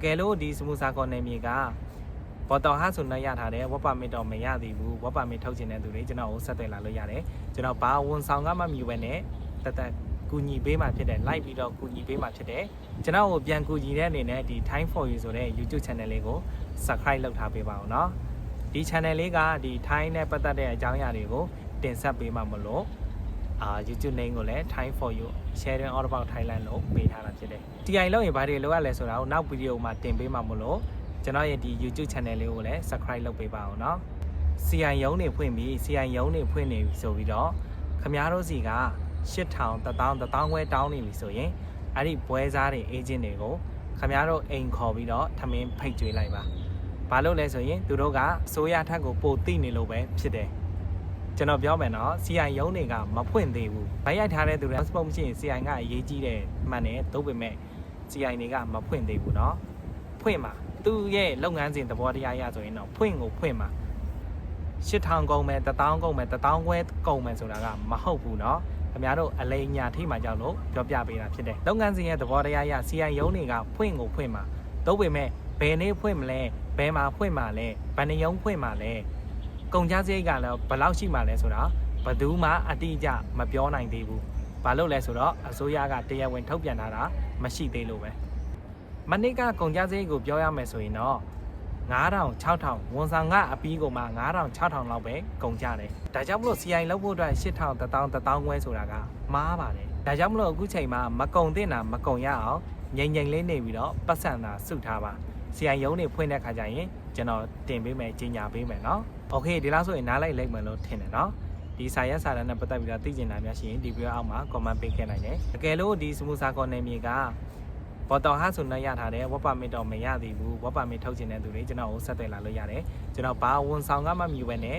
ကယ်လို့ဒီစမူစာကောနယ်မြေကဘော်တော်ဟာဆိုနဲ့ရထားတယ်ဝက်ပါမစ်တော့မရသေးဘူးဝက်ပါမစ်ထုတ်ချင်တဲ့သူတွေကျွန်တော်ကိုဆက်သွယ်လာလို့ရတယ်ကျွန်တော်ဘာဝန်ဆောင်ကမှမယူဘဲနဲ့တကူညီပေးမှဖြစ်တယ်လိုက်ပြီးတော့ကူညီပေးမှဖြစ်တယ်ကျွန်တော်ကိုပြန်ကူညီတဲ့အနေနဲ့ဒီ Time for You ဆိုတဲ့ YouTube channel လေးကို subscribe လုပ်ထားပေးပါအောင်เนาะဒီ channel လေးကဒီ Time နဲ့ပတ်သက်တဲ့အကြောင်းအရာတွေကိုတင်ဆက်ပေးမှမလို့YouTube name ကိုလည်း Time for You sharing all about Thailand လို့ပေးထားတာဖြစ်တယ် TI လောက်ရင်ဘာတွေလုပ်ရလဲဆိုတာကိုနောက်ဗီဒီယိုမှာတင်ပေးမှမလို့ကျွန်တော်ရဲ့ဒီ YouTube channel လေးကိုလည်း subscribe လုပ်ပေးပါအောင်เนาะ CI ရုံးနေဖွင့်ပြီး CI ရုံးနေဖွင့်နေပြီဆိုပြီးတော့ခမားတို့စီက8000 1000 ခွဲတောင်းနေပြီဆိုရင်အဲ့ဒီပွဲစားတွေ agent တွေကိုခမားတို့အိမ်ခေါ်ပြီးတော့ထမင်းဖိတ်ကြွေးလိုက်ပါဘာလို့လဲဆိုရင်သူတို့ကအစိုးရထက်ကိုပိုတိနေလို့ပဲဖြစ်တယ်ကျွန်တော်ပြောမယ်နော် CI ရုံးတွေကမဖွင့်သေးဘူးဗိုက်ရိုက်ထားတဲ့သူတွေ passport မရှိရင် CI ကအရေးကြီးတယ်မှန်တယ်သို့ပေမဲ့ CI တွေကမဖွင့်သေးဘူးเนาะဖွင့်မှာသူရဲ့လုပ်ငန်းစဉ်သဘောတရားရဆိုရင်တော့ဖွင့်မှာ8000ကုန်မယ်1000ကုန်မယ်1000ခွဲကုန်မယ်ဆိုတာကမဟုတ်ဘူးเนาะခင်ဗျားတို့အလိညာထိမှကြောက်လို့ပြောပြပေးတာဖြစ်တယ်လုပ်ငန်းစဉ်ရဲ့သဘောတရားရ CI ရုံးတွေကဖွင့်မှာသို့ပေမဲ့ဘယ်နေ့ဖွင့်မလဲဘယ်မှာဖွင့်မှာလဲဘယ်နှရုံးဖွင့်မှာလဲကုန်ကြစရိတ်ကလည်းဘယ်လောက်ရှိမှာလဲဆိုတာဘယ်သူမှအတိအကျမပြောနိုင်သေးဘူးဘာလို့လဲဆိုတော့အစိုးရကတရားဝင်ထုတ်ပြန်ထားတာမရှိသေးလို့ပဲမနေ့ကကုန်ကြစရိတ်ကိုပြောရမယ်ဆိုရင်တော့9000 6000ဝန်ဆောင်ကအပြီးကိုမှ9000 6000လောက်ပဲကုန်ကြတယ်ဒါကြောင့်မလို့ CI လောက်ဖို့အတွက်8000 1000 1000ခွဲဆိုတာကမှားပါတယ်ဒါကြောင့်မလို့အခုချိန်မှာမကုန်သင့်တာမကုန်ရအောင်ငြိမ်လေးနေပြီးတော့ပတ်စံတာစုထားပါ CI ရုံးနေဖွင့်တဲ့ခါကျရင်ကျွန်တော်တင်ပေးမယ်ကြီးညာပေးမယ်เนาะโอเคဒီလောက်ဆိုရင်နားလိုက်လိမ့်မယ်လို့ထင်တယ်เนาะဒီစာရက်စာတမ်းနဲ့ပတ်သက်ပြီးတော့သိချင်တာများရှိရင်ဒီဗီဒီယိုအောက်မှာ comment ပေးခဲ့နိုင်တယ်အကယ်လို့ဒီစမူစာကောနယ်မြေကဘော်တော်ဟာဆိုနဲ့ရထားတယ်ဝက်ပါမစ်တော့မရသေးဘူးဝက်ပါမစ်ထုတ်ချင်တဲ့သူတွေကျွန်တော်ကိုဆက်သွယ်လာလို့ရတယ်ကျွန်တော်ဘာဝန်ဆောင်ကမှမယူဘဲနဲ့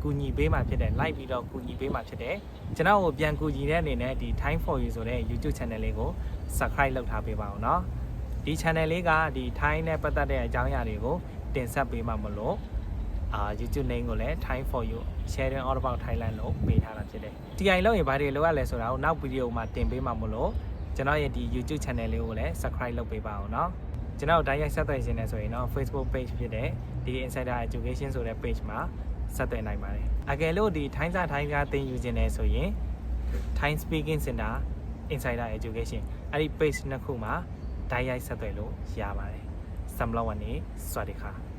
ကူညီပေးမှဖြစ်တယ်လိုက်ပြီးတော့ကူညီပေးမှဖြစ်တယ်ကျွန်တော်ကိုပြန်ကူညီတဲ့အနေနဲ့ဒီ Time for You ဆိုတဲ့ YouTube channel လေးကို subscribe လုပ်ထားပေးပါအောင်เนาะဒီ channel လေးကဒီ Time နဲ့ပတ်သက်တဲ့အကြောင်းအရာတွေကိုတင်ဆက်ပေးမှမလို့YouTube name ကိုလည်း Time for You sharing all about Thailand လို့ပေးထားတာဖြစ်တယ် TI လောက်ရင်ဘာတွေလုပ်ရလဲဆိုတာကိုနောက်ဗီဒီယိုမှာတင်ပေးမှမလို့ကျွန်တော်ရဲ့ဒီ YouTube channel လေးကိုလည်း subscribe လုပ်ပေးပါအောင်เนาะကျွန်တော်တိုက်ရိုက်ဆက်သွယ်ခြင်းနဲ့ဆိုရင်တော့ Facebook page ဖြစ်တဲ့ဒီ Insider Education ဆိုတဲ့ page မှာဆက်သွယ်နိုင်ပါတယ်အကယ်လို့ဒီ ထိုင်းစာထိုင်းကားသင်ယူခြင်းနဲ့ဆိုရင် Thai Speaking Center Insider Education အဲ့ဒီ page နှစ်ခုမှာတိုက်ရိုက်ဆက်သွယ်လို့ရပါတယ်စမ်လောဝန်နေစวัสดีค่ะ